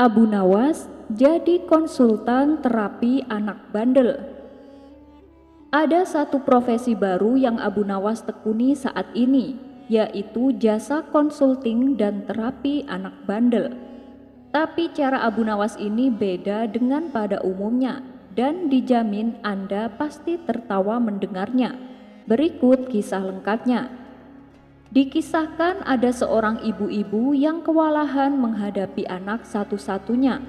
Abu Nawas jadi konsultan terapi anak bandel. Ada satu profesi baru yang Abu Nawas tekuni saat ini, yaitu jasa konsulting dan terapi anak bandel. Tapi cara Abu Nawas ini beda dengan pada umumnya dan dijamin Anda pasti tertawa mendengarnya. Berikut kisah lengkapnya. Dikisahkan ada seorang ibu-ibu yang kewalahan menghadapi anak satu-satunya.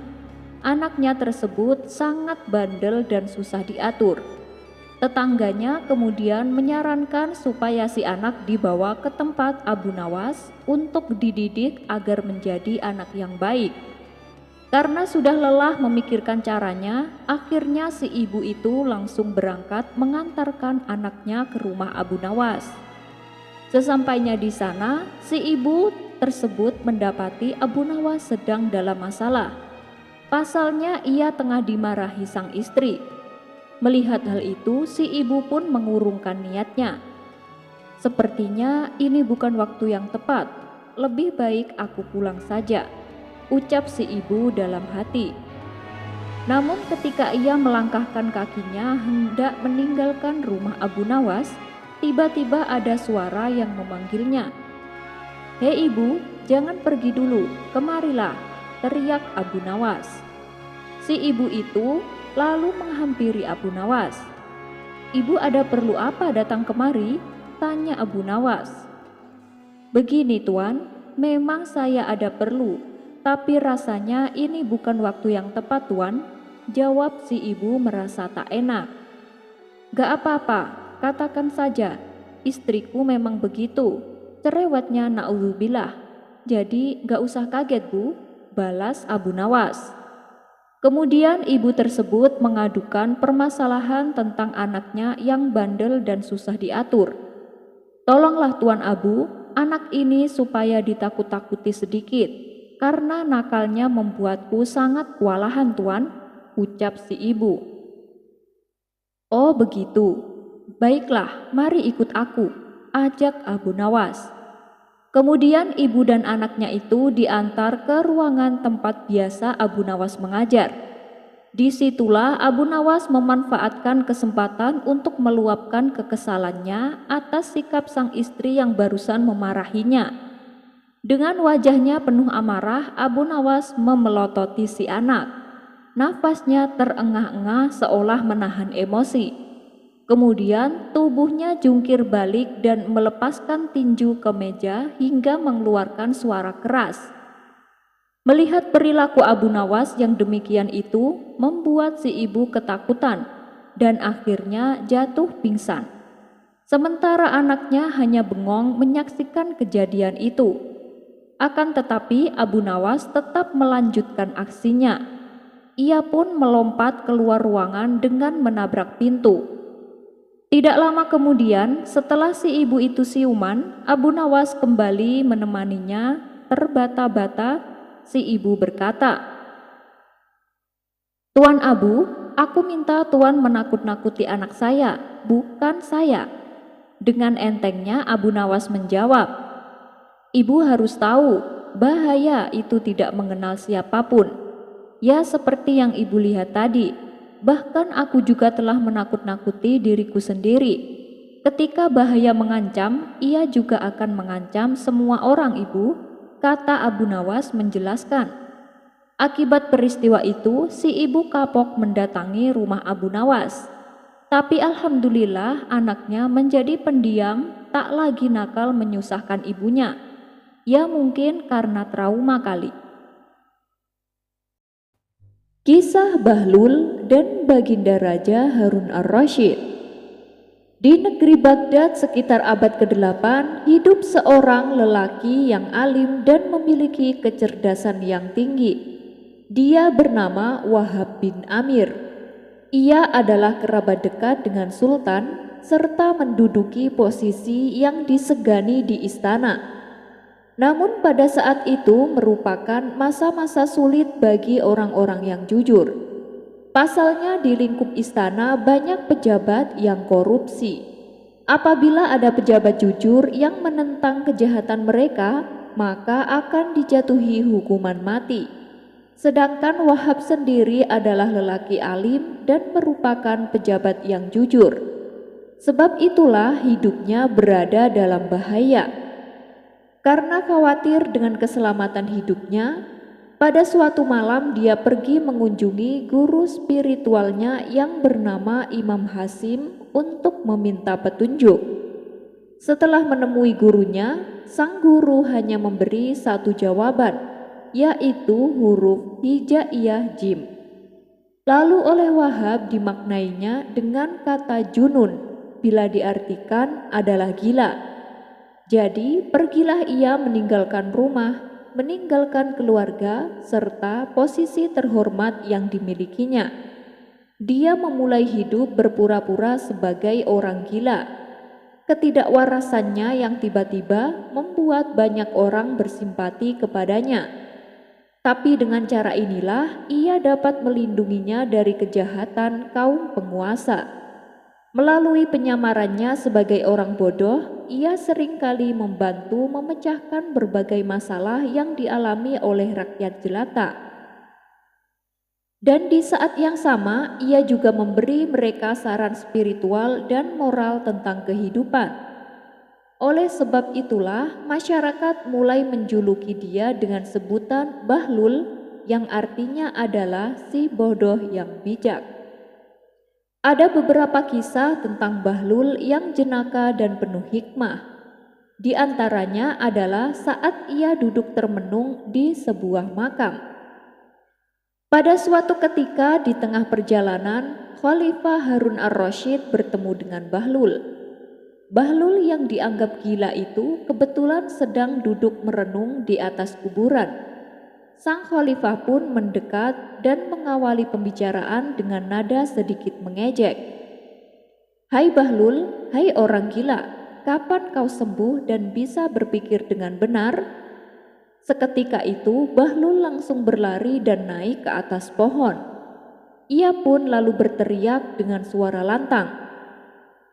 Anaknya tersebut sangat bandel dan susah diatur. Tetangganya kemudian menyarankan supaya si anak dibawa ke tempat Abu Nawas untuk dididik agar menjadi anak yang baik. Karena sudah lelah memikirkan caranya, akhirnya si ibu itu langsung berangkat mengantarkan anaknya ke rumah Abu Nawas. Sesampainya di sana, si ibu tersebut mendapati Abu Nawas sedang dalam masalah. Pasalnya ia tengah dimarahi sang istri. Melihat hal itu, si ibu pun mengurungkan niatnya. Sepertinya ini bukan waktu yang tepat, lebih baik aku pulang saja, ucap si ibu dalam hati. Namun ketika ia melangkahkan kakinya hendak meninggalkan rumah Abu Nawas, tiba-tiba ada suara yang memanggilnya. "Hei ibu, jangan pergi dulu, kemarilah," teriak Abu Nawas. Si ibu itu lalu menghampiri Abu Nawas. "Ibu ada perlu apa datang kemari?" tanya Abu Nawas. "Begini tuan, memang saya ada perlu, tapi rasanya ini bukan waktu yang tepat tuan," jawab si ibu merasa tak enak. "Gak apa-apa, katakan saja, istriku memang begitu," cerewetnya na'udzubillah. "Jadi gak usah kaget bu," balas Abu Nawas. Kemudian ibu tersebut mengadukan permasalahan tentang anaknya yang bandel dan susah diatur. "Tolonglah Tuan Abu, anak ini supaya ditakut-takuti sedikit, karena nakalnya membuatku sangat kewalahan Tuan," ucap si ibu. "Oh begitu, baiklah mari ikut aku," ajak Abu Nawas. Kemudian ibu dan anaknya itu diantar ke ruangan tempat biasa Abu Nawas mengajar. Disitulah Abu Nawas memanfaatkan kesempatan untuk meluapkan kekesalannya atas sikap sang istri yang barusan memarahinya. Dengan wajahnya penuh amarah, Abu Nawas memelototi si anak. Nafasnya terengah-engah seolah menahan emosi. Kemudian tubuhnya jungkir balik dan melepaskan tinju ke meja hingga mengeluarkan suara keras. Melihat perilaku Abu Nawas yang demikian itu membuat si ibu ketakutan dan akhirnya jatuh pingsan. Sementara anaknya hanya bengong menyaksikan kejadian itu. Akan tetapi Abu Nawas tetap melanjutkan aksinya. Ia pun melompat keluar ruangan dengan menabrak pintu. Tidak lama kemudian, setelah si ibu itu siuman, Abu Nawas kembali menemaninya. Terbata-bata, si ibu berkata, "Tuan Abu, aku minta Tuan menakut-nakuti anak saya, bukan saya." Dengan entengnya Abu Nawas menjawab, "Ibu harus tahu, bahaya itu tidak mengenal siapapun. Ya seperti yang ibu lihat tadi. Bahkan aku juga telah menakut-nakuti diriku sendiri. Ketika bahaya mengancam, ia juga akan mengancam semua orang ibu," kata Abu Nawas menjelaskan. Akibat peristiwa itu, si ibu kapok mendatangi rumah Abu Nawas. Tapi alhamdulillah anaknya menjadi pendiam, tak lagi nakal menyusahkan ibunya. Ya mungkin karena trauma kali. Kisah Bahlul dan Baginda Raja Harun ar-Rasyid. Di negeri Baghdad sekitar abad ke-8 hidup seorang lelaki yang alim dan memiliki kecerdasan yang tinggi. Dia bernama Wahab bin Amir. Ia adalah kerabat dekat dengan sultan serta menduduki posisi yang disegani di istana. Namun pada saat itu merupakan masa-masa sulit bagi orang-orang yang jujur. Pasalnya di lingkup istana banyak pejabat yang korupsi. Apabila ada pejabat jujur yang menentang kejahatan mereka, maka akan dijatuhi hukuman mati. Sedangkan Wahab sendiri adalah lelaki alim dan merupakan pejabat yang jujur. Sebab itulah hidupnya berada dalam bahaya. Karena khawatir dengan keselamatan hidupnya, pada suatu malam dia pergi mengunjungi guru spiritualnya yang bernama Imam Hasim untuk meminta petunjuk. Setelah menemui gurunya, sang guru hanya memberi satu jawaban, yaitu huruf hijaiyah jim. Lalu oleh Wahab dimaknainya dengan kata junun, bila diartikan adalah gila. Jadi pergilah ia meninggalkan rumah, meninggalkan keluarga, serta posisi terhormat yang dimilikinya. Dia memulai hidup berpura-pura sebagai orang gila. Ketidakwarasannya yang tiba-tiba membuat banyak orang bersimpati kepadanya. Tapi dengan cara inilah ia dapat melindunginya dari kejahatan kaum penguasa. Melalui penyamarannya sebagai orang bodoh, ia seringkali membantu memecahkan berbagai masalah yang dialami oleh rakyat jelata. Dan di saat yang sama, ia juga memberi mereka saran spiritual dan moral tentang kehidupan. Oleh sebab itulah, masyarakat mulai menjuluki dia dengan sebutan Bahlul, yang artinya adalah si bodoh yang bijak. Ada beberapa kisah tentang Bahlul yang jenaka dan penuh hikmah. Di antaranya adalah saat ia duduk termenung di sebuah makam. Pada suatu ketika di tengah perjalanan, Khalifah Harun ar-Rasyid bertemu dengan Bahlul. Bahlul yang dianggap gila itu kebetulan sedang duduk merenung di atas kuburan. Sang khalifah pun mendekat dan mengawali pembicaraan dengan nada sedikit mengejek. "Hai Bahlul, hai orang gila, kapan kau sembuh dan bisa berpikir dengan benar?" Seketika itu Bahlul langsung berlari dan naik ke atas pohon. Ia pun lalu berteriak dengan suara lantang,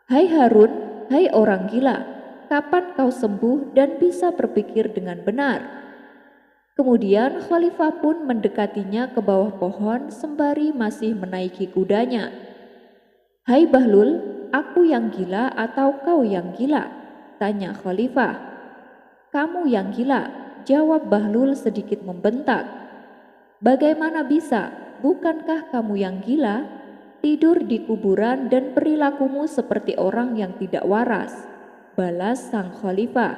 "Hai Harun, hai orang gila, kapan kau sembuh dan bisa berpikir dengan benar?" Kemudian khalifah pun mendekatinya ke bawah pohon sembari masih menaiki kudanya. "Hai Bahlul, aku yang gila atau kau yang gila?" tanya khalifah. "Kamu yang gila," jawab Bahlul sedikit membentak. "Bagaimana bisa? Bukankah kamu yang gila? Tidur di kuburan dan perilakumu seperti orang yang tidak waras," balas sang khalifah.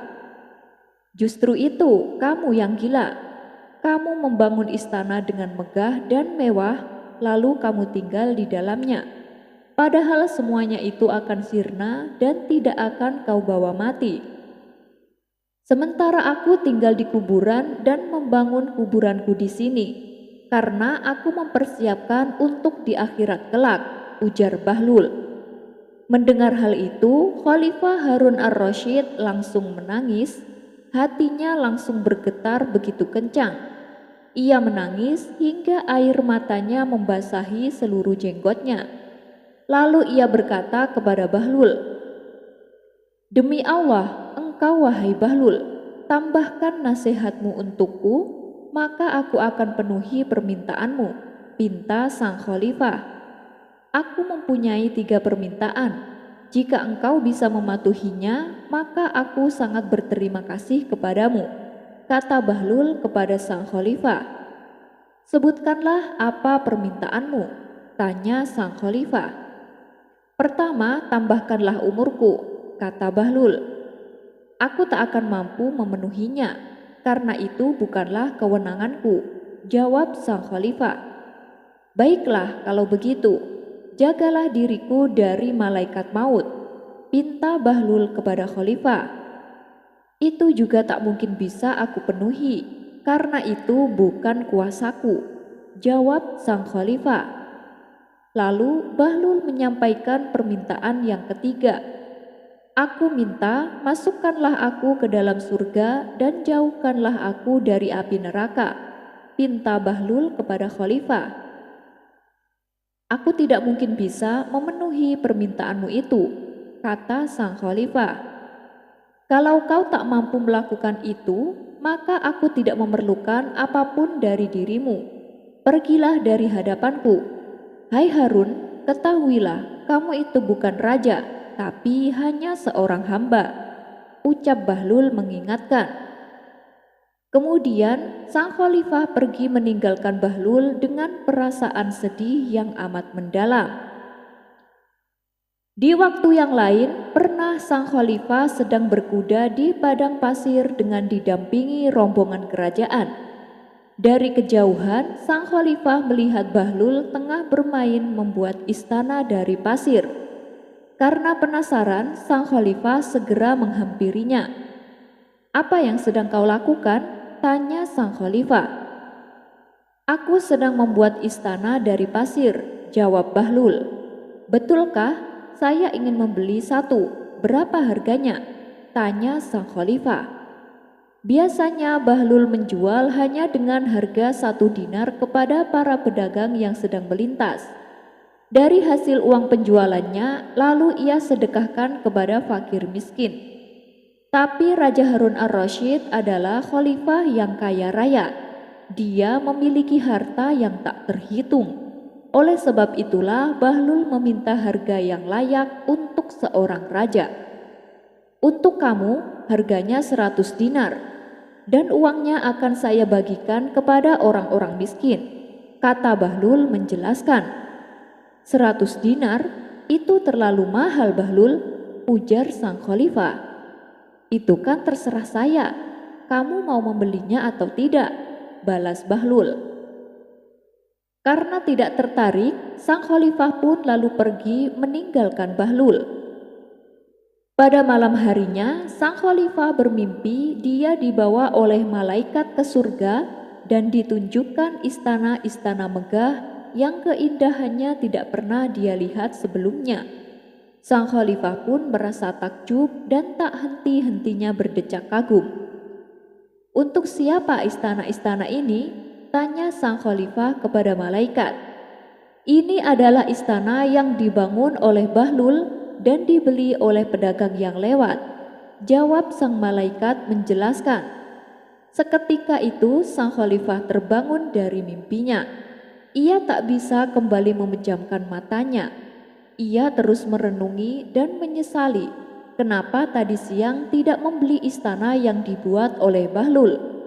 "Justru itu kamu yang gila. Kamu membangun istana dengan megah dan mewah, lalu kamu tinggal di dalamnya. Padahal semuanya itu akan sirna dan tidak akan kau bawa mati. Sementara aku tinggal di kuburan dan membangun kuburanku di sini, karena aku mempersiapkan untuk di akhirat kelak," ujar Bahlul. Mendengar hal itu, Khalifah Harun ar-Rasyid langsung menangis, hatinya langsung bergetar begitu kencang. Ia menangis hingga air matanya membasahi seluruh jenggotnya. Lalu ia berkata kepada Bahlul, "Demi Allah, engkau wahai Bahlul, tambahkan nasihatmu untukku, maka aku akan penuhi permintaanmu," pinta sang khalifah. "Aku mempunyai 3 permintaan. Jika engkau bisa mematuhinya, maka aku sangat berterima kasih kepadamu," kata Bahlul kepada sang khalifah. "Sebutkanlah apa permintaanmu," tanya sang khalifah. "Pertama, tambahkanlah umurku," kata Bahlul. "Aku tak akan mampu memenuhinya, karena itu bukanlah kewenanganku," jawab sang khalifah. "Baiklah kalau begitu, jagalah diriku dari malaikat maut," pinta Bahlul kepada khalifah. "Itu juga tak mungkin bisa aku penuhi, karena itu bukan kuasaku," jawab sang khalifah. Lalu Bahlul menyampaikan permintaan yang ketiga. "Aku minta masukkanlah aku ke dalam surga dan jauhkanlah aku dari api neraka," pinta Bahlul kepada khalifah. "Aku tidak mungkin bisa memenuhi permintaanmu itu," kata sang khalifah. "Kalau kau tak mampu melakukan itu, maka aku tidak memerlukan apapun dari dirimu. "Pergilah dari hadapanku. Hai Harun, ketahuilah kamu itu bukan raja, tapi hanya seorang hamba," ucap Bahlul mengingatkan. Kemudian sang khalifah pergi meninggalkan Bahlul dengan perasaan sedih yang amat mendalam. Di waktu yang lain, pernah sang khalifah sedang berkuda di padang pasir dengan didampingi rombongan kerajaan. Dari kejauhan, sang khalifah melihat Bahlul tengah bermain membuat istana dari pasir. Karena penasaran, sang khalifah segera menghampirinya. "Apa yang sedang kau lakukan?" tanya sang khalifah. "Aku sedang membuat istana dari pasir," jawab Bahlul. "Betulkah? Saya ingin membeli satu. Berapa harganya?" tanya sang khalifah. Biasanya Bahlul menjual hanya dengan harga 1 dinar kepada para pedagang yang sedang melintas. Dari hasil uang penjualannya, lalu ia sedekahkan kepada fakir miskin. Tapi Raja Harun ar-Rasyid adalah khalifah yang kaya raya. Dia memiliki harta yang tak terhitung. Oleh sebab itulah Bahlul meminta harga yang layak untuk seorang raja. "Untuk kamu harganya 100 dinar, dan uangnya akan saya bagikan kepada orang-orang miskin," kata Bahlul menjelaskan. "100 dinar? Itu terlalu mahal Bahlul," ujar sang khalifah. "Itu kan terserah saya, kamu mau membelinya atau tidak," balas Bahlul. Karena tidak tertarik, sang khalifah pun lalu pergi meninggalkan Bahlul. Pada malam harinya, sang khalifah bermimpi dia dibawa oleh malaikat ke surga dan ditunjukkan istana-istana megah yang keindahannya tidak pernah dia lihat sebelumnya. Sang khalifah pun merasa takjub dan tak henti-hentinya berdecak kagum. "Untuk siapa istana-istana ini?" tanya sang khalifah kepada malaikat. "Ini adalah istana yang dibangun oleh Bahlul dan dibeli oleh pedagang yang lewat," jawab sang malaikat menjelaskan. Seketika itu sang khalifah terbangun dari mimpinya. Ia tak bisa kembali memejamkan matanya. Ia terus merenungi dan menyesali kenapa tadi siang tidak membeli istana yang dibuat oleh Bahlul.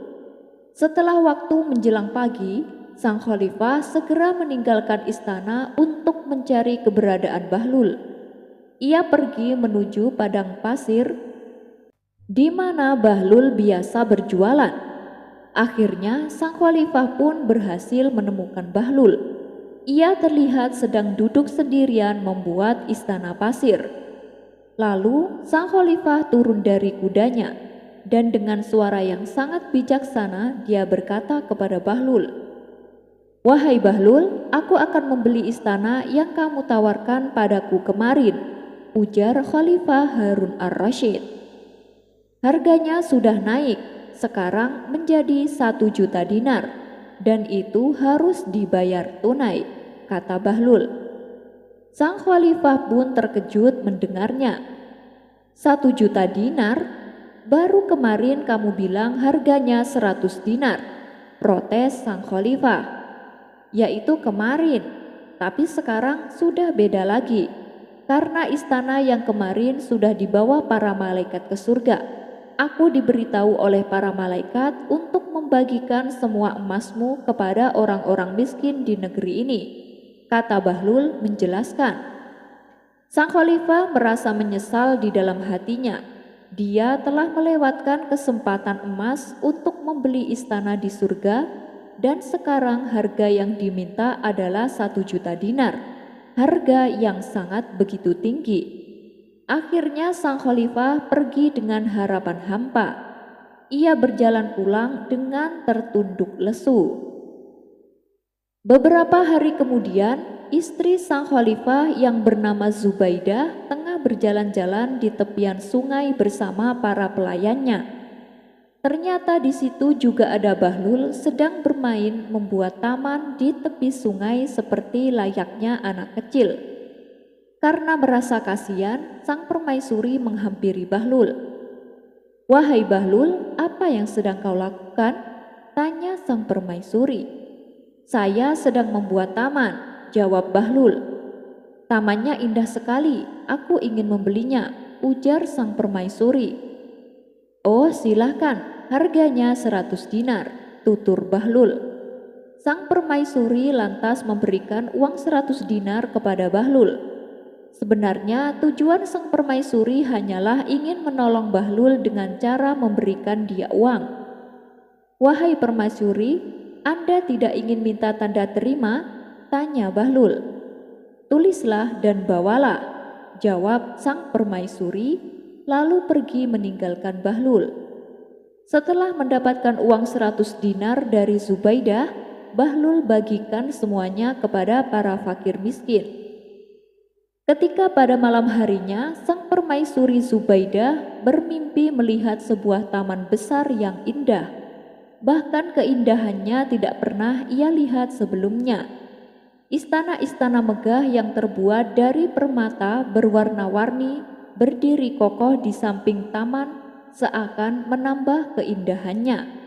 Setelah waktu menjelang pagi, sang khalifah segera meninggalkan istana untuk mencari keberadaan Bahlul. Ia pergi menuju padang pasir di mana Bahlul biasa berjualan. Akhirnya sang khalifah pun berhasil menemukan Bahlul. Ia terlihat sedang duduk sendirian membuat istana pasir. Lalu sang khalifah turun dari kudanya dan dengan suara yang sangat bijaksana dia berkata kepada Bahlul, "Wahai Bahlul, aku akan membeli istana yang kamu tawarkan padaku kemarin," ujar Khalifah Harun ar-Rasyid. "Harganya sudah naik, sekarang menjadi 1 juta dinar. Dan itu harus dibayar tunai," kata Bahlul. Sang khalifah pun terkejut mendengarnya. 1 juta dinar? Baru kemarin kamu bilang harganya 100 dinar, protes sang khalifah. "Yaitu kemarin, tapi sekarang sudah beda lagi, karena istana yang kemarin sudah dibawa para malaikat ke surga. Aku diberitahu oleh para malaikat untuk membagikan semua emasmu kepada orang-orang miskin di negeri ini," kata Bahlul menjelaskan. Sang khalifah merasa menyesal di dalam hatinya. Dia telah melewatkan kesempatan emas untuk membeli istana di surga, dan sekarang harga yang diminta adalah 1 juta dinar, harga yang sangat begitu tinggi. Akhirnya sang khalifah pergi dengan harapan hampa. Ia berjalan pulang dengan tertunduk lesu. Beberapa hari kemudian, istri sang khalifah yang bernama Zubaidah tengah berjalan-jalan di tepian sungai bersama para pelayannya. Ternyata di situ juga ada Bahlul sedang bermain membuat taman di tepi sungai seperti layaknya anak kecil. Karena merasa kasihan, sang permaisuri menghampiri Bahlul. "Wahai Bahlul, apa yang sedang kau lakukan?" tanya sang permaisuri. "Saya sedang membuat taman," jawab Bahlul. "Tamannya indah sekali, aku ingin membelinya," ujar sang permaisuri. "Oh, silahkan, harganya 100 dinar," tutur Bahlul. Sang permaisuri lantas memberikan uang 100 dinar kepada Bahlul. Sebenarnya tujuan sang permaisuri hanyalah ingin menolong Bahlul dengan cara memberikan dia uang. "Wahai permaisuri, Anda tidak ingin minta tanda terima?" tanya Bahlul. "Tulislah dan bawalah," jawab sang permaisuri, lalu pergi meninggalkan Bahlul. Setelah mendapatkan uang 100 dinar dari Zubaidah, Bahlul bagikan semuanya kepada para fakir miskin. Ketika pada malam harinya, sang permaisuri Zubaidah bermimpi melihat sebuah taman besar yang indah. Bahkan keindahannya tidak pernah ia lihat sebelumnya. Istana-istana megah yang terbuat dari permata berwarna-warni berdiri kokoh di samping taman seakan menambah keindahannya.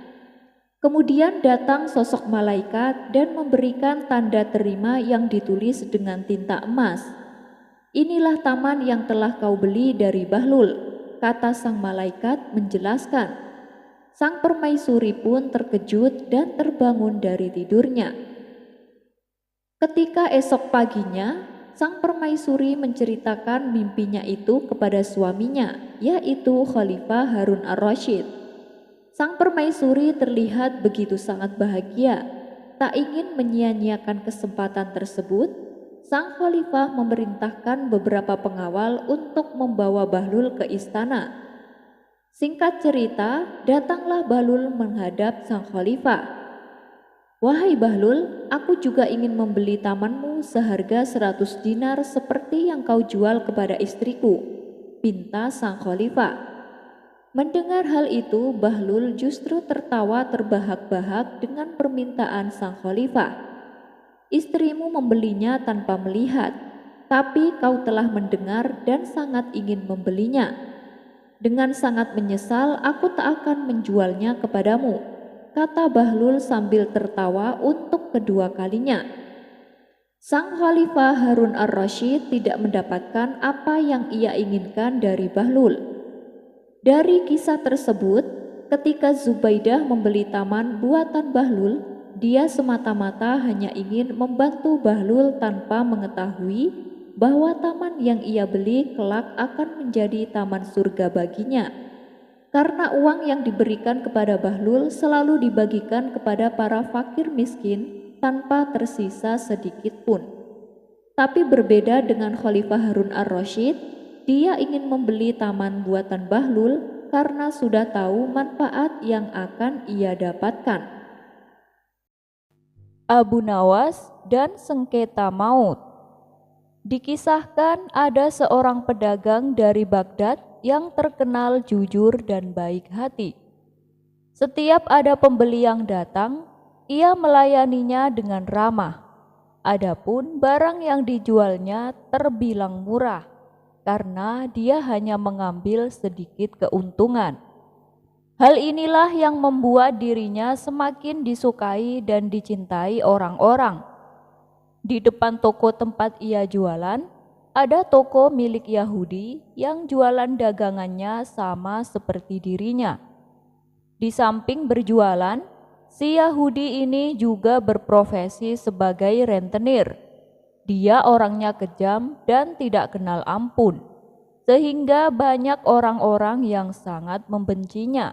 Kemudian datang sosok malaikat dan memberikan tanda terima yang ditulis dengan tinta emas. "Inilah taman yang telah kau beli dari Bahlul," kata sang malaikat menjelaskan. Sang permaisuri pun terkejut dan terbangun dari tidurnya. Ketika esok paginya, sang permaisuri menceritakan mimpinya itu kepada suaminya, yaitu Khalifah Harun ar-Rasyid. Sang permaisuri terlihat begitu sangat bahagia, tak ingin menyia-nyiakan kesempatan tersebut. Sang khalifah memerintahkan beberapa pengawal untuk membawa Bahlul ke istana. Singkat cerita, datanglah Bahlul menghadap sang khalifah. "Wahai Bahlul, aku juga ingin membeli tamanmu seharga 100 dinar seperti yang kau jual kepada istriku," pinta sang khalifah. Mendengar hal itu, Bahlul justru tertawa terbahak-bahak dengan permintaan sang khalifah. "Istrimu membelinya tanpa melihat, tapi kau telah mendengar dan sangat ingin membelinya. Dengan sangat menyesal aku tak akan menjualnya kepadamu," kata Bahlul sambil tertawa untuk kedua kalinya. Sang Khalifah Harun ar-Rasyid tidak mendapatkan apa yang ia inginkan dari Bahlul. Dari kisah tersebut, ketika Zubaidah membeli taman buatan Bahlul, dia semata-mata hanya ingin membantu Bahlul tanpa mengetahui bahwa taman yang ia beli kelak akan menjadi taman surga baginya. Karena uang yang diberikan kepada Bahlul selalu dibagikan kepada para fakir miskin tanpa tersisa sedikit pun. Tapi berbeda dengan Khalifah Harun ar-Rasyid, dia ingin membeli taman buatan Bahlul karena sudah tahu manfaat yang akan ia dapatkan. Abu Nawas dan sengketa maut. Dikisahkan ada seorang pedagang dari Baghdad yang terkenal jujur dan baik hati. Setiap ada pembeli yang datang, ia melayaninya dengan ramah. Adapun barang yang dijualnya terbilang murah, karena dia hanya mengambil sedikit keuntungan. Hal inilah yang membuat dirinya semakin disukai dan dicintai orang-orang. Di depan toko tempat ia jualan, ada toko milik Yahudi yang jualan dagangannya sama seperti dirinya. Di samping berjualan, si Yahudi ini juga berprofesi sebagai rentenir. Dia orangnya kejam dan tidak kenal ampun, sehingga banyak orang-orang yang sangat membencinya.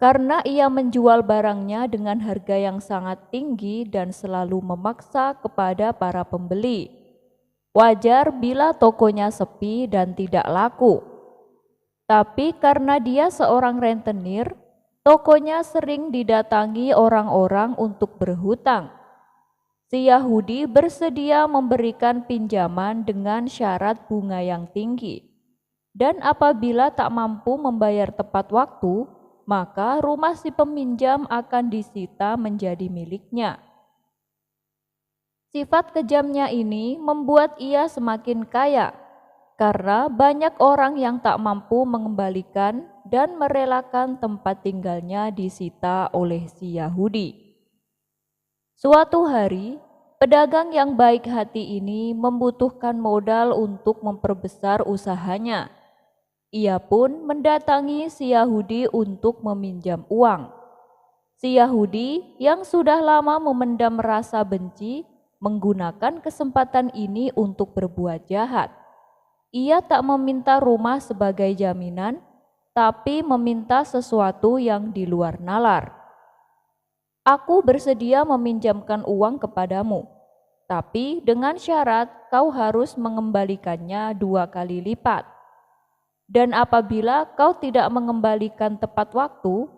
Karena ia menjual barangnya dengan harga yang sangat tinggi dan selalu memaksa kepada para pembeli. Wajar bila tokonya sepi dan tidak laku. Tapi karena dia seorang rentenir, tokonya sering didatangi orang-orang untuk berhutang. Si Yahudi bersedia memberikan pinjaman dengan syarat bunga yang tinggi. Dan apabila tak mampu membayar tepat waktu, maka rumah si peminjam akan disita menjadi miliknya. Sifat kejamnya ini membuat ia semakin kaya, karena banyak orang yang tak mampu mengembalikan dan merelakan tempat tinggalnya disita oleh si Yahudi. Suatu hari, pedagang yang baik hati ini membutuhkan modal untuk memperbesar usahanya. Ia pun mendatangi si Yahudi untuk meminjam uang. Si Yahudi yang sudah lama memendam rasa benci menggunakan kesempatan ini untuk berbuat jahat. Ia tak meminta rumah sebagai jaminan, tapi meminta sesuatu yang di luar nalar. Aku bersedia meminjamkan uang kepadamu, tapi dengan syarat kau harus mengembalikannya 2 kali lipat. Dan apabila kau tidak mengembalikan tepat waktu,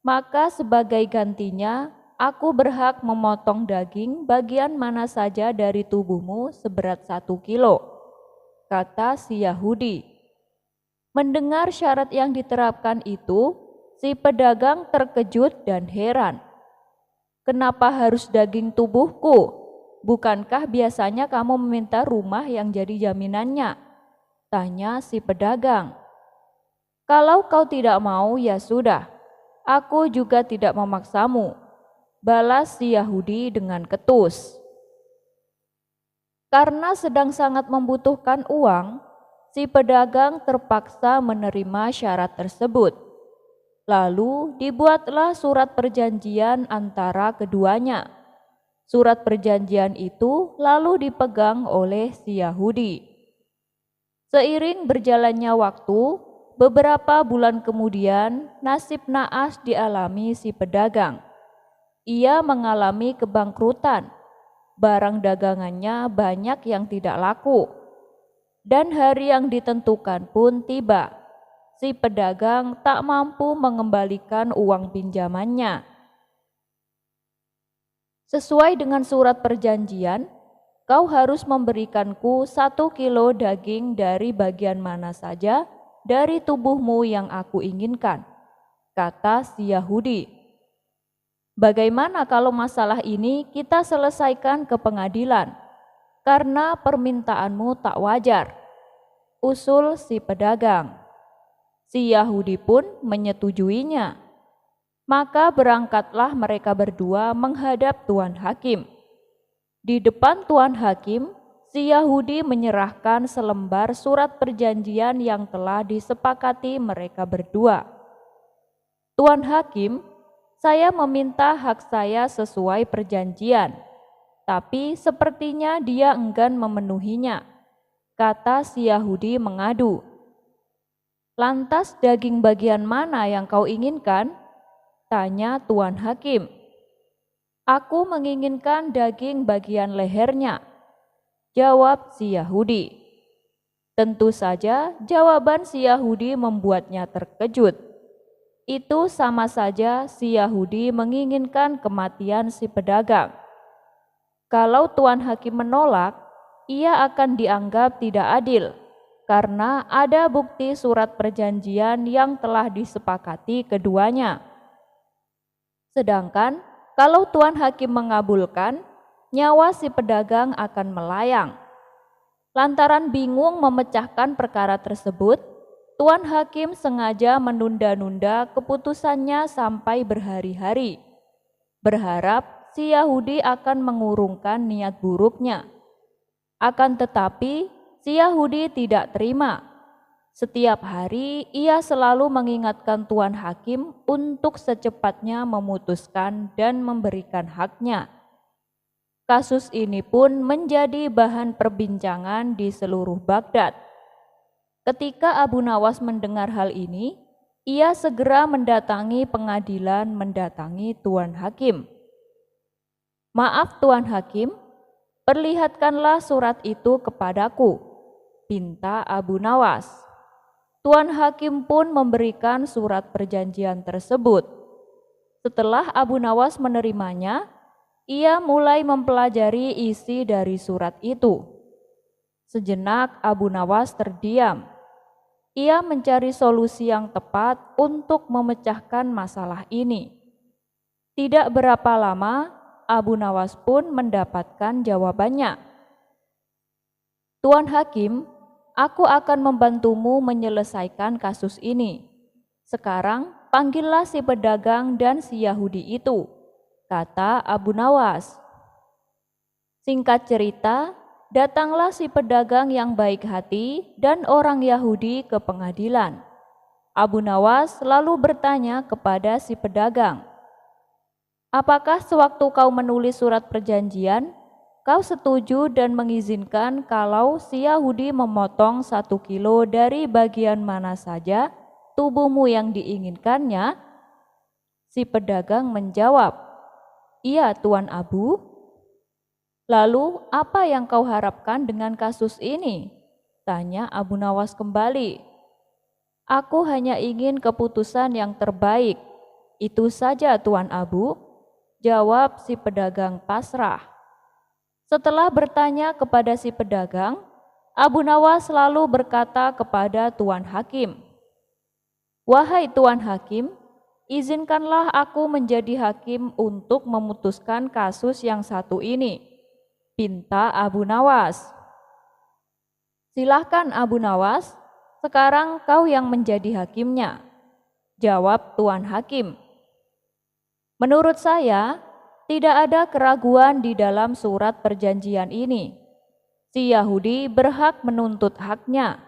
maka sebagai gantinya aku berhak memotong daging bagian mana saja dari tubuhmu seberat 1 kilo, kata si Yahudi. Mendengar syarat yang diterapkan itu, si pedagang terkejut dan heran. Kenapa harus daging tubuhku? Bukankah biasanya kamu meminta rumah yang jadi jaminannya? Tanya si pedagang. Kalau kau tidak mau, ya sudah. Aku juga tidak memaksamu. Balas si Yahudi dengan ketus. Karena sedang sangat membutuhkan uang, si pedagang terpaksa menerima syarat tersebut. Lalu dibuatlah surat perjanjian antara keduanya. Surat perjanjian itu lalu dipegang oleh si Yahudi. Seiring berjalannya waktu, beberapa bulan kemudian nasib naas dialami si pedagang. Ia mengalami kebangkrutan. Barang dagangannya banyak yang tidak laku. Dan hari yang ditentukan pun tiba. Si pedagang tak mampu mengembalikan uang pinjamannya. Sesuai dengan surat perjanjian, kau harus memberikanku 1 kilo daging dari bagian mana saja dari tubuhmu yang aku inginkan, kata si Yahudi. Bagaimana kalau masalah ini kita selesaikan ke pengadilan, karena permintaanmu tak wajar, usul si pedagang. Si Yahudi pun menyetujuinya. Maka berangkatlah mereka berdua menghadap Tuan Hakim. Di depan Tuan Hakim, si Yahudi menyerahkan selembar surat perjanjian yang telah disepakati mereka berdua. Tuan Hakim, saya meminta hak saya sesuai perjanjian, tapi sepertinya dia enggan memenuhinya, kata si Yahudi mengadu. Lantas daging bagian mana yang kau inginkan? Tanya Tuan Hakim. Aku menginginkan daging bagian lehernya, jawab si Yahudi. Tentu saja jawaban si Yahudi membuatnya terkejut. Itu sama saja si Yahudi menginginkan kematian si pedagang. Kalau Tuan Hakim menolak, ia akan dianggap tidak adil. Karena ada bukti surat perjanjian yang telah disepakati keduanya. Sedangkan kalau Tuan Hakim mengabulkan, nyawa si pedagang akan melayang. Lantaran bingung memecahkan perkara tersebut, Tuan Hakim sengaja menunda-nunda keputusannya sampai berhari-hari, berharap si Yahudi akan mengurungkan niat buruknya. Akan tetapi, si Yahudi tidak terima. Setiap hari ia selalu mengingatkan Tuan Hakim untuk secepatnya memutuskan dan memberikan haknya. Kasus ini pun menjadi bahan perbincangan di seluruh Baghdad. Ketika Abu Nawas mendengar hal ini, ia segera mendatangi pengadilan mendatangi Tuan Hakim. Maaf Tuan Hakim, perlihatkanlah surat itu kepadaku, pinta Abu Nawas. Tuan Hakim pun memberikan surat perjanjian tersebut. Setelah Abu Nawas menerimanya, ia mulai mempelajari isi dari surat itu. Sejenak Abu Nawas terdiam. Ia mencari solusi yang tepat untuk memecahkan masalah ini. Tidak berapa lama, Abu Nawas pun mendapatkan jawabannya. Tuan Hakim, aku akan membantumu menyelesaikan kasus ini. Sekarang panggillah si pedagang dan si Yahudi itu. kata Abu Nawas. Singkat cerita, datanglah si pedagang yang baik hati dan orang Yahudi ke pengadilan. Abu Nawas lalu bertanya kepada si pedagang, "Apakah sewaktu kau menulis surat perjanjian, kau setuju dan mengizinkan kalau si Yahudi memotong 1 kilo dari bagian mana saja tubuhmu yang diinginkannya?" Si pedagang menjawab, "Iya, Tuan Abu." "Lalu apa yang kau harapkan dengan kasus ini?" tanya Abu Nawas kembali. "Aku hanya ingin keputusan yang terbaik. Itu saja, Tuan Abu," jawab si pedagang pasrah. Setelah bertanya kepada si pedagang, Abu Nawas lalu berkata kepada Tuan Hakim, "Wahai Tuan Hakim, izinkanlah aku menjadi hakim untuk memutuskan kasus yang satu ini," pinta Abu Nawas. "Silahkan Abu Nawas, sekarang kau yang menjadi hakimnya," jawab Tuan Hakim. "Menurut saya, tidak ada keraguan di dalam surat perjanjian ini. Si Yahudi berhak menuntut haknya.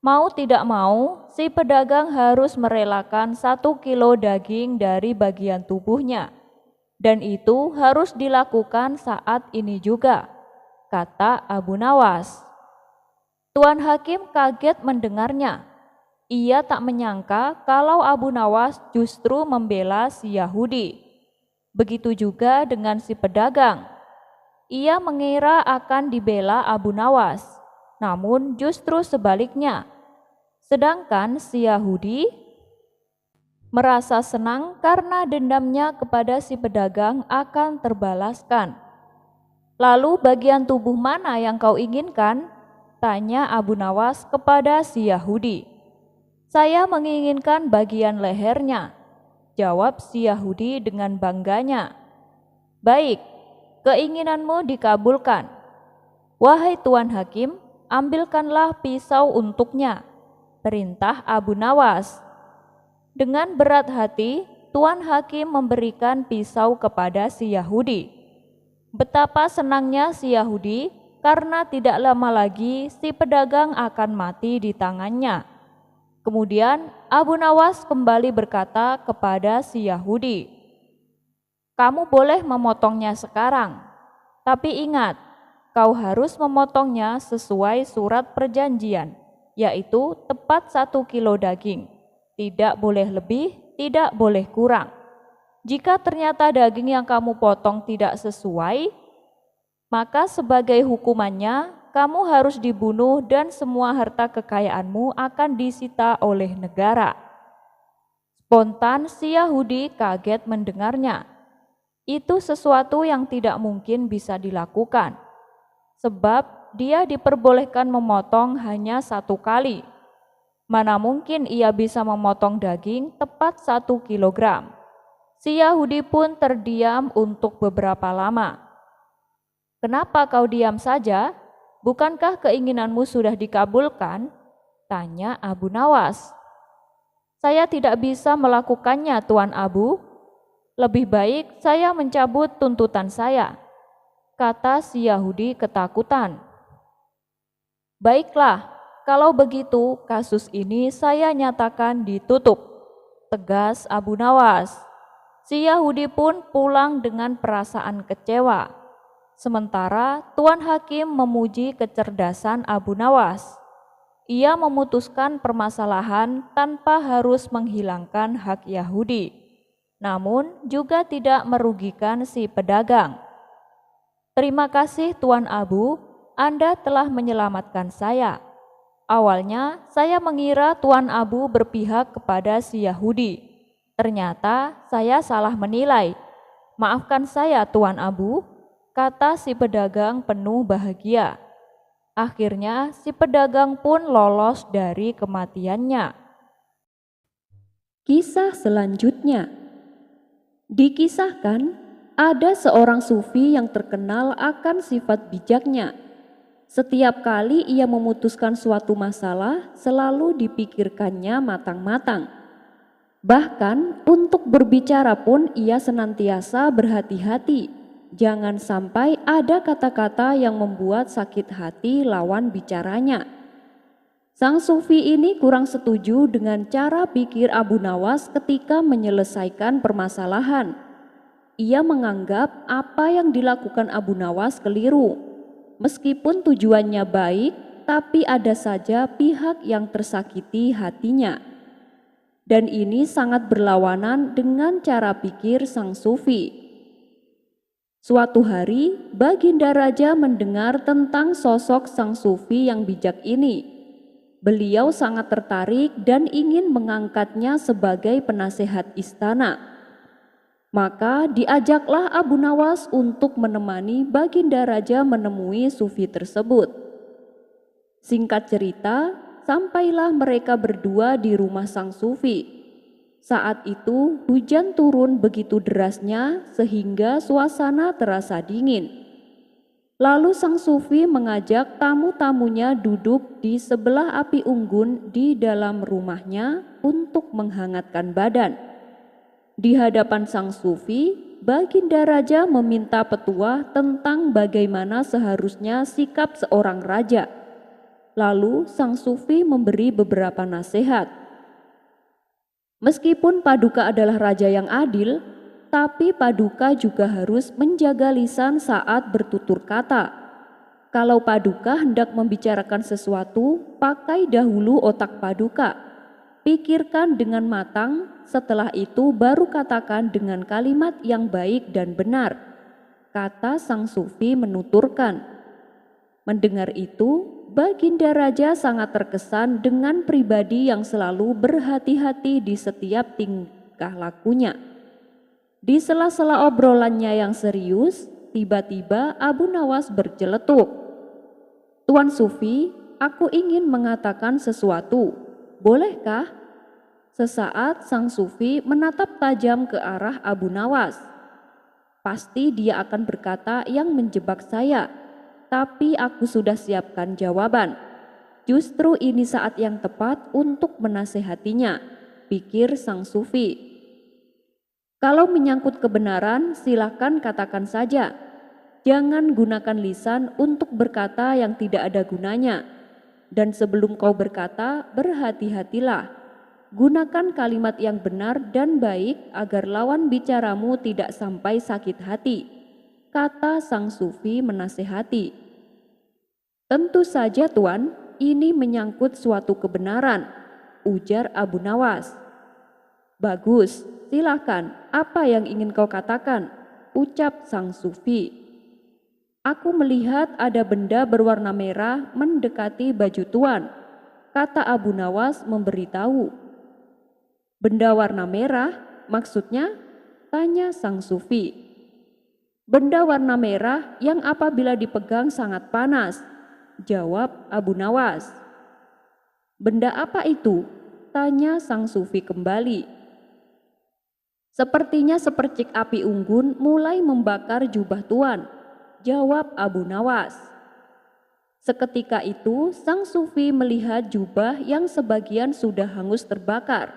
Mau tidak mau, si pedagang harus merelakan 1 kilo daging dari bagian tubuhnya. Dan itu harus dilakukan saat ini juga," kata Abu Nawas. Tuan Hakim kaget mendengarnya. Ia tak menyangka kalau Abu Nawas justru membela si Yahudi. Begitu juga dengan si pedagang. Ia mengira akan dibela Abu Nawas, namun justru sebaliknya. Sedangkan si Yahudi merasa senang karena dendamnya kepada si pedagang akan terbalaskan. "Lalu bagian tubuh mana yang kau inginkan?" tanya Abu Nawas kepada si Yahudi. "Saya menginginkan bagian lehernya," jawab si Yahudi dengan bangganya. "Baik, keinginanmu dikabulkan. Wahai Tuan Hakim, ambilkanlah pisau untuknya," perintah Abu Nawas. Dengan berat hati, Tuan Hakim memberikan pisau kepada si Yahudi. Betapa senangnya si Yahudi karena tidak lama lagi si pedagang akan mati di tangannya. Kemudian Abu Nawas kembali berkata kepada si Yahudi, "Kamu boleh memotongnya sekarang, tapi ingat, kau harus memotongnya sesuai surat perjanjian, yaitu tepat 1 kilo daging. Tidak boleh lebih, tidak boleh kurang. Jika ternyata daging yang kamu potong tidak sesuai, maka sebagai hukumannya kamu harus dibunuh dan semua harta kekayaanmu akan disita oleh negara." Spontan si Yahudi kaget mendengarnya. Itu sesuatu yang tidak mungkin bisa dilakukan, sebab dia diperbolehkan memotong hanya 1 kali. Mana mungkin ia bisa memotong daging tepat 1 kilogram. Si Yahudi pun terdiam untuk beberapa lama. "Kenapa kau diam saja? Bukankah keinginanmu sudah dikabulkan?" tanya Abu Nawas. "Saya tidak bisa melakukannya, Tuan Abu. Lebih baik saya mencabut tuntutan saya," kata si Yahudi ketakutan. "Baiklah, kalau begitu kasus ini saya nyatakan ditutup," tegas Abu Nawas. Si Yahudi pun pulang dengan perasaan kecewa. Sementara Tuan Hakim memuji kecerdasan Abu Nawas. Ia memutuskan permasalahan tanpa harus menghilangkan hak Yahudi, namun juga tidak merugikan si pedagang. "Terima kasih Tuan Abu, Anda telah menyelamatkan saya. Awalnya saya mengira Tuan Abu berpihak kepada si Yahudi. Ternyata saya salah menilai. Maafkan saya Tuan Abu," kata si pedagang penuh bahagia. Akhirnya si pedagang pun lolos dari kematiannya. Kisah selanjutnya. Dikisahkan ada seorang sufi yang terkenal akan sifat bijaknya. Setiap kali ia memutuskan suatu masalah, selalu dipikirkannya matang-matang. Bahkan untuk berbicara pun ia senantiasa berhati-hati. Jangan sampai ada kata-kata yang membuat sakit hati lawan bicaranya. Sang sufi ini kurang setuju dengan cara pikir Abu Nawas ketika menyelesaikan permasalahan. Ia menganggap apa yang dilakukan Abu Nawas keliru. Meskipun tujuannya baik, tapi ada saja pihak yang tersakiti hatinya. Dan ini sangat berlawanan dengan cara pikir sang sufi. Suatu hari, Baginda Raja mendengar tentang sosok sang sufi yang bijak ini. Beliau sangat tertarik dan ingin mengangkatnya sebagai penasehat istana. Maka diajaklah Abu Nawas untuk menemani Baginda Raja menemui sufi tersebut. Singkat cerita, sampailah mereka berdua di rumah sang sufi. Saat itu hujan turun begitu derasnya sehingga suasana terasa dingin. Lalu sang sufi mengajak tamu-tamunya duduk di sebelah api unggun di dalam rumahnya untuk menghangatkan badan. Di hadapan sang sufi, Baginda Raja meminta petua tentang bagaimana seharusnya sikap seorang raja. Lalu sang sufi memberi beberapa nasihat. Meskipun Paduka adalah raja yang adil, tapi Paduka juga harus menjaga lisan saat bertutur kata. Kalau Paduka hendak membicarakan sesuatu, pakai dahulu otak Paduka. Pikirkan dengan matang, setelah itu baru katakan dengan kalimat yang baik dan benar, kata sang sufi menuturkan. Mendengar itu, Baginda Raja sangat terkesan dengan pribadi yang selalu berhati-hati di setiap tingkah lakunya. Di sela-sela obrolannya yang serius, tiba-tiba Abu Nawas berceletuk. "Tuan Sufi, aku ingin mengatakan sesuatu. Bolehkah?" Sesaat sang sufi menatap tajam ke arah Abu Nawas. Pasti dia akan berkata yang menjebak saya, tapi aku sudah siapkan jawaban. Justru ini saat yang tepat untuk menasehatinya, pikir sang sufi. Kalau menyangkut kebenaran, silakan katakan saja. Jangan gunakan lisan untuk berkata yang tidak ada gunanya. Dan sebelum kau berkata, berhati-hatilah. Gunakan kalimat yang benar dan baik agar lawan bicaramu tidak sampai sakit hati, kata sang sufi menasehati. Tentu saja Tuan, ini menyangkut suatu kebenaran, ujar Abu Nawas. Bagus, silakan, apa yang ingin kau katakan, ucap sang sufi. Aku melihat ada benda berwarna merah mendekati baju Tuan, kata Abu Nawas memberitahu. Benda warna merah, maksudnya? Tanya sang sufi. Benda warna merah yang apabila dipegang sangat panas, jawab Abu Nawas. Benda apa itu? Tanya sang sufi kembali. Sepertinya sepercik api unggun mulai membakar jubah Tuan, jawab Abu Nawas. Seketika itu sang sufi melihat jubah yang sebagian sudah hangus terbakar.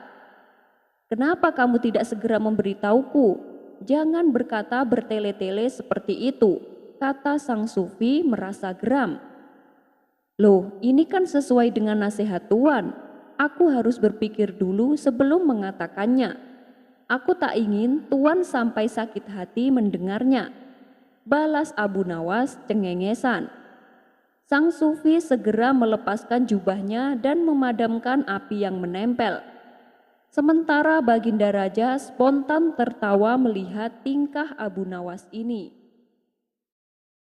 Kenapa kamu tidak segera memberitahuku? Jangan berkata bertele-tele seperti itu, kata sang sufi merasa geram. Loh, ini kan sesuai dengan nasihat Tuan. Aku harus berpikir dulu sebelum mengatakannya. Aku tak ingin Tuan sampai sakit hati mendengarnya, balas Abu Nawas cengengesan. Sang sufi segera melepaskan jubahnya dan memadamkan api yang menempel. Sementara Baginda Raja spontan tertawa melihat tingkah Abu Nawas ini.